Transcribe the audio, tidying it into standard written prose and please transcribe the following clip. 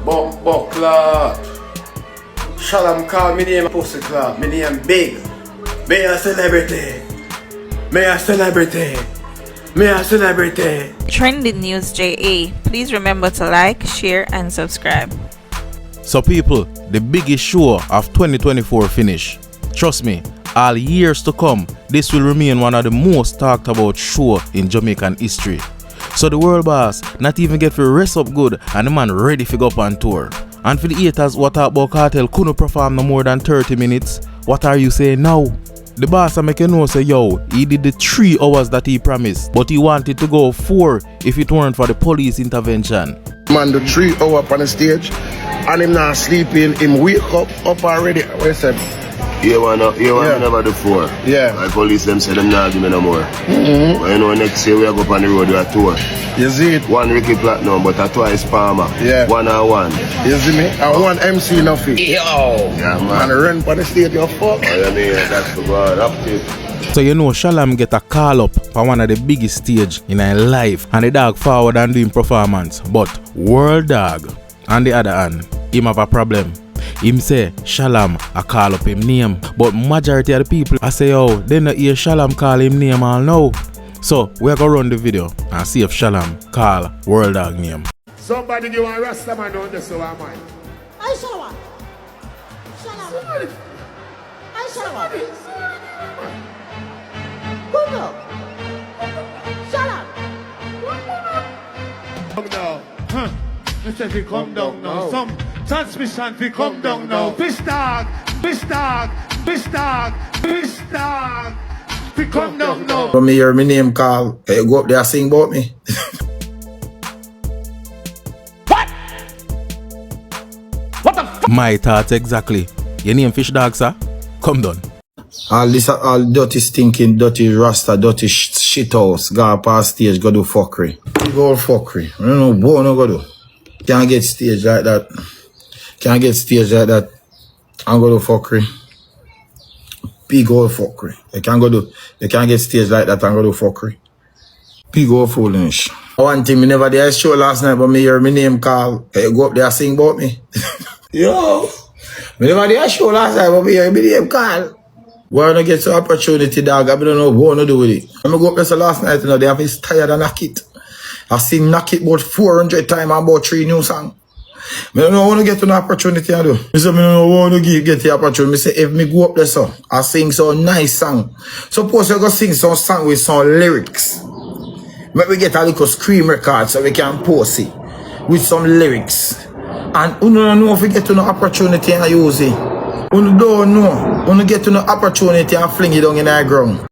Buckler. Shalam call me name Pussy Club. Me name Big. Me a celebrity. Me a celebrity. Me a celebrity. Trending News JA. Please remember to like, share, and subscribe. So people, the biggest show of 2024 finish. Trust me, all years to come, this will remain one of the most talked about show in Jamaican history. So the world boss not even get to rest up good and the man ready to go up on tour. And for the haters what talk about Kartel couldn't perform no more than 30 minutes, what are you saying now? The boss make you know say yo, he did the 3 hours that he promised, but he wanted to go 4 if it weren't for the police intervention. Man do 3 hours on the stage and him not sleeping, him wake up already. What you said? You want never do 4. Yeah. My police them say them not give me no more. But you know next year we go up on the road with a tour. You see it? 1 Ricky Platinum but a twice Palmer. Yeah. 1 on 1. You see me? And 1 MC nothing. Yo. Yeah man. And run on the stage you fuck. Oh you mean that's the God active. So you know Shalam get a call up for one of the biggest stage in her life and the dog forward and doing performance. But World Dawg on the other hand, him have a problem. Him say Shalam a call up him name, but majority of the people I say yo, they not hear Shalam call him name all now. So we are gonna run the video and see if Shalam call World Dawg name. Somebody give a Rasta man on this, so am I. I Shalam. Shalam. I Shalam. Come now. Shalam. Come down. Huh. I said we come down now. Some transmission we come down now. Vybz Dawg. We come down now. When me hear my name call, you go up there and sing about me. My thoughts exactly. Your name Fish Dawg, sir? Come down. All this, all dirty stinking, dirty Rasta, dirty shit house. Go up on stage, go do fuckery. Go fuckery. I don't know what no go do. Can't get stage like that. Can't get stage like that. I'm go do fuckery. Big old fuckery. You can't get stage like that and go do fuckery. Big old foolish. One thing, me never did a show last night, but me hear my name call. You go up there and sing about me. Yo. Me never did a show last night, but me hear my name call. Why not get some opportunity, dog? I don't know what to do with it. When I go up there last night, you know, they have is tired of knock it. I sing knock it about 400 times and about 3 new songs. I don't know want to get an opportunity I do. I say I don't want to get the opportunity. I say if me go up there so, I sing some nice song. Suppose you go sing some song with some lyrics. Maybe we get a little scream record so we can post it with some lyrics. And you don't know if we get an opportunity and use it. You don't know. You get an opportunity and fling it down in the ground.